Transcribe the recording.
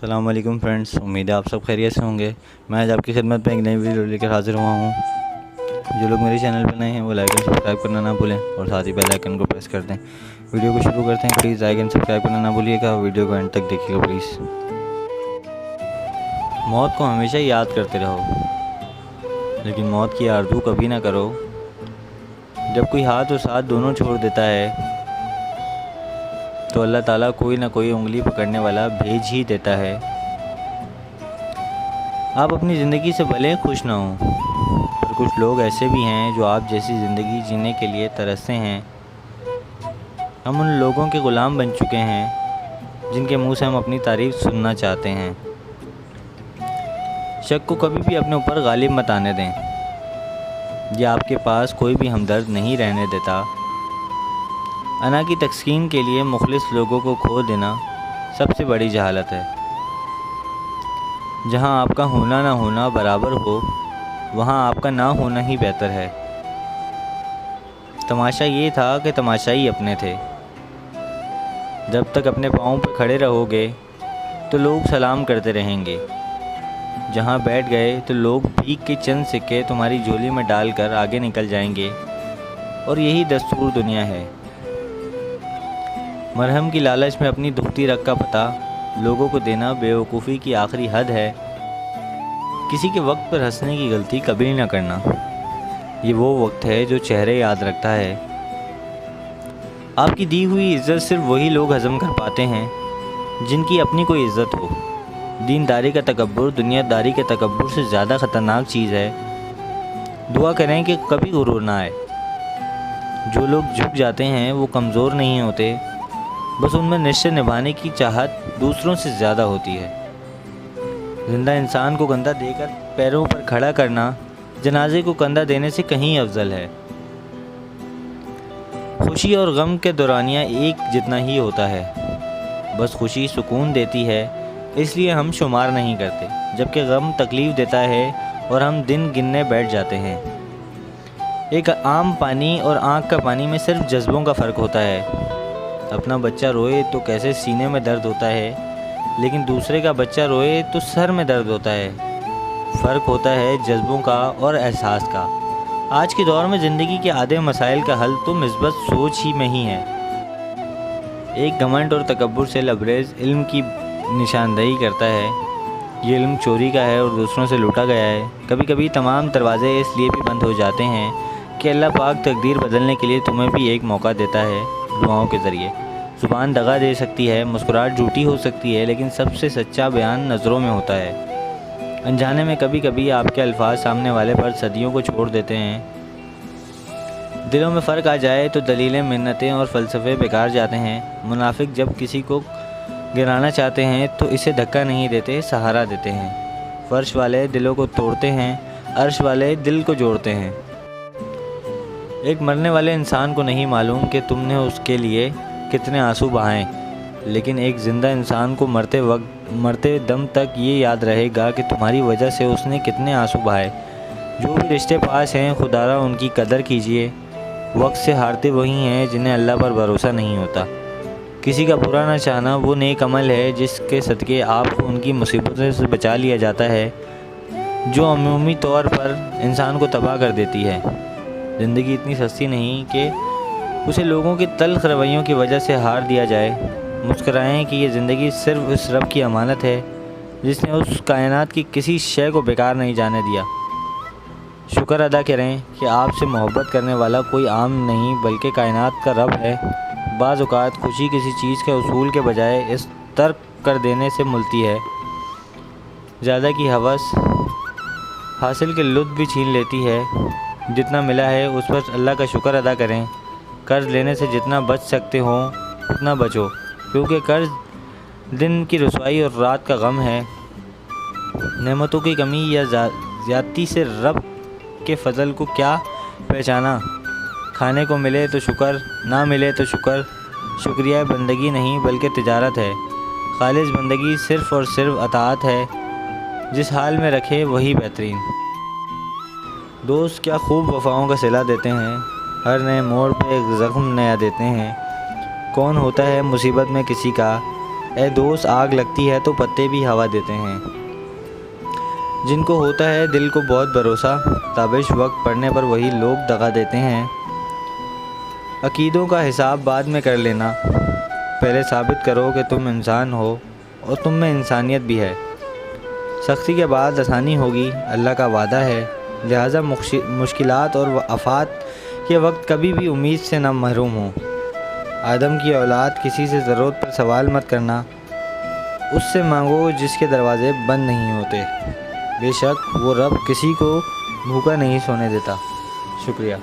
السلام علیکم فرینڈس، امید ہے آپ سب خیریت سے ہوں گے۔ میں آج آپ کی خدمت میں ایک نئی ویڈیو لے کر حاضر ہوا ہوں۔ جو لوگ میرے چینل پہ نئے ہیں وہ لائک اور سبسکرائب کرنا نہ بھولیں اور ساتھ ہی بیل آئیکن کو پریس کر دیں۔ ویڈیو کو شروع کرتے ہیں، پلیز لائک اینڈ سبسکرائب کرنا نہ بھولیے گا، ویڈیو کو اینڈ تک دیکھیے گا پلیز۔ موت کو ہمیشہ یاد کرتے رہو، لیکن موت کی آرزو کبھی نہ کرو۔ جب کوئی ہاتھ اور ساتھ دونوں چھوڑ دیتا ہے تو اللہ تعالیٰ کوئی نہ کوئی انگلی پکڑنے والا بھیج ہی دیتا ہے۔ آپ اپنی زندگی سے بھلے خوش نہ ہوں، پر کچھ لوگ ایسے بھی ہیں جو آپ جیسی زندگی جینے کے لیے ترستے ہیں۔ ہم ان لوگوں کے غلام بن چکے ہیں جن کے منہ سے ہم اپنی تعریف سننا چاہتے ہیں۔ شک کو کبھی بھی اپنے اوپر غالب مت آنے دیں۔ یہ آپ کے پاس کوئی بھی ہمدرد نہیں رہنے دیتا۔ انا کی تسکین کے لیے مخلص لوگوں کو کھو دینا سب سے بڑی جہالت ہے۔ جہاں آپ کا ہونا نہ ہونا برابر ہو، وہاں آپ کا نہ ہونا ہی بہتر ہے۔ تماشا یہ تھا کہ تماشائی اپنے تھے۔ جب تک اپنے پاؤں پہ کھڑے رہو گے تو لوگ سلام کرتے رہیں گے۔ جہاں بیٹھ گئے تو لوگ بھیک کے چند سکے تمہاری جھولی میں ڈال کر آگے نکل جائیں گے، اور یہی دستور دنیا ہے۔ مرہم کی لالچ میں اپنی دکھتی رگ کا پتہ لوگوں کو دینا بیوقوفی کی آخری حد ہے۔ کسی کے وقت پر ہنسنے کی غلطی کبھی نہ کرنا۔ یہ وہ وقت ہے جو چہرے یاد رکھتا ہے۔ آپ کی دی ہوئی عزت صرف وہی لوگ ہضم کر پاتے ہیں جن کی اپنی کوئی عزت ہو۔ دینداری کا تکبر دنیا داری کے تکبر سے زیادہ خطرناک چیز ہے۔ دعا کریں کہ کبھی غرور نہ آئے۔ جو لوگ جھک جاتے ہیں وہ کمزور نہیں ہوتے، بس ان میں رشتے نبھانے کی چاہت دوسروں سے زیادہ ہوتی ہے۔ زندہ انسان کو کندھا دے کر پیروں پر کھڑا کرنا جنازے کو کندھا دینے سے کہیں افضل ہے۔ خوشی اور غم کے دورانیہ ایک جتنا ہی ہوتا ہے، بس خوشی سکون دیتی ہے اس لیے ہم شمار نہیں کرتے، جبکہ غم تکلیف دیتا ہے اور ہم دن گننے بیٹھ جاتے ہیں۔ ایک عام پانی اور آنکھ کا پانی میں صرف جذبوں کا فرق ہوتا ہے۔ اپنا بچہ روئے تو کیسے سینے میں درد ہوتا ہے، لیکن دوسرے کا بچہ روئے تو سر میں درد ہوتا ہے۔ فرق ہوتا ہے جذبوں کا اور احساس کا۔ آج کے دور میں زندگی کے آدھے مسائل کا حل تو مثبت سوچ ہی میں ہی ہے۔ ایک گھمنڈ اور تکبر سے لبریز علم کی نشاندہی کرتا ہے۔ یہ علم چوری کا ہے اور دوسروں سے لوٹا گیا ہے۔ کبھی کبھی تمام دروازے اس لیے بھی بند ہو جاتے ہیں کہ اللہ پاک تقدیر بدلنے کے لیے تمہیں بھی ایک موقع دیتا ہے دعاؤں کے ذریعے۔ زبان دغا دے سکتی ہے، مسکراہٹ جھوٹی ہو سکتی ہے، لیکن سب سے سچا بیان نظروں میں ہوتا ہے۔ انجانے میں کبھی کبھی آپ کے الفاظ سامنے والے پر صدیوں کو چھوڑ دیتے ہیں۔ دلوں میں فرق آ جائے تو دلیلیں، منتیں اور فلسفے بیکار جاتے ہیں۔ منافق جب کسی کو گرانا چاہتے ہیں تو اسے دھکا نہیں دیتے، سہارا دیتے ہیں۔ فرش والے دلوں کو توڑتے ہیں، عرش والے دل کو جوڑتے ہیں۔ ایک مرنے والے انسان کو نہیں معلوم کہ تم نے اس کے لیے کتنے آنسو بہائیں، لیکن ایک زندہ انسان کو مرتے دم تک یہ یاد رہے گا کہ تمہاری وجہ سے اس نے کتنے آنسو بہائے۔ جو بھی رشتے پاس ہیں خدا را ان کی قدر کیجیے۔ وقت سے ہارتے وہی ہیں جنہیں اللہ پر بھروسہ نہیں ہوتا۔ کسی کا برا نہ چاہنا وہ نیک عمل ہے جس کے صدقے آپ کو ان کی مصیبتوں سے بچا لیا جاتا ہے جو عمومی طور پر انسان کو تباہ کر دیتی ہے۔ زندگی اتنی سستی نہیں کہ اسے لوگوں کے تلخ رویوں کی وجہ سے ہار دیا جائے۔ مسکرائیں کہ یہ زندگی صرف اس رب کی امانت ہے جس نے اس کائنات کی کسی شے کو بیکار نہیں جانے دیا۔ شکر ادا کریں کہ آپ سے محبت کرنے والا کوئی عام نہیں بلکہ کائنات کا رب ہے۔ بعض اوقات خوشی کسی چیز کے حصول کے بجائے اس ترک کر دینے سے ملتی ہے۔ زیادہ کی ہوس حاصل کے لطف بھی چھین لیتی ہے۔ جتنا ملا ہے اس پر اللہ کا شکر ادا کریں۔ قرض لینے سے جتنا بچ سکتے ہوں اتنا بچو، کیونکہ قرض دن کی رسوائی اور رات کا غم ہے۔ نعمتوں کی کمی یا زیادتی سے رب کے فضل کو کیا پہچانا۔ کھانے کو ملے تو شکر، نہ ملے تو شکر۔ شکریہ بندگی نہیں بلکہ تجارت ہے۔ خالص بندگی صرف اور صرف اطاعت ہے۔ جس حال میں رکھے وہی بہترین۔ دوست کیا خوب وفاؤں کا صلہ دیتے ہیں، ہر نئے موڑ پہ ایک زخم نیا دیتے ہیں۔ کون ہوتا ہے مصیبت میں کسی کا، اے دوست آگ لگتی ہے تو پتے بھی ہوا دیتے ہیں۔ جن کو ہوتا ہے دل کو بہت بھروسہ، تابش وقت پڑنے پر وہی لوگ دغا دیتے ہیں۔ عقیدوں کا حساب بعد میں کر لینا، پہلے ثابت کرو کہ تم انسان ہو اور تم میں انسانیت بھی ہے۔ سختی کے بعد آسانی ہوگی، اللہ کا وعدہ ہے، لہٰذا مشکلات اور آفات کے وقت کبھی بھی امید سے نہ محروم ہو۔ آدم کی اولاد کسی سے ضرورت پر سوال مت کرنا، اس سے مانگو جس کے دروازے بند نہیں ہوتے، بے شک وہ رب کسی کو بھوکا نہیں سونے دیتا۔ شکریہ۔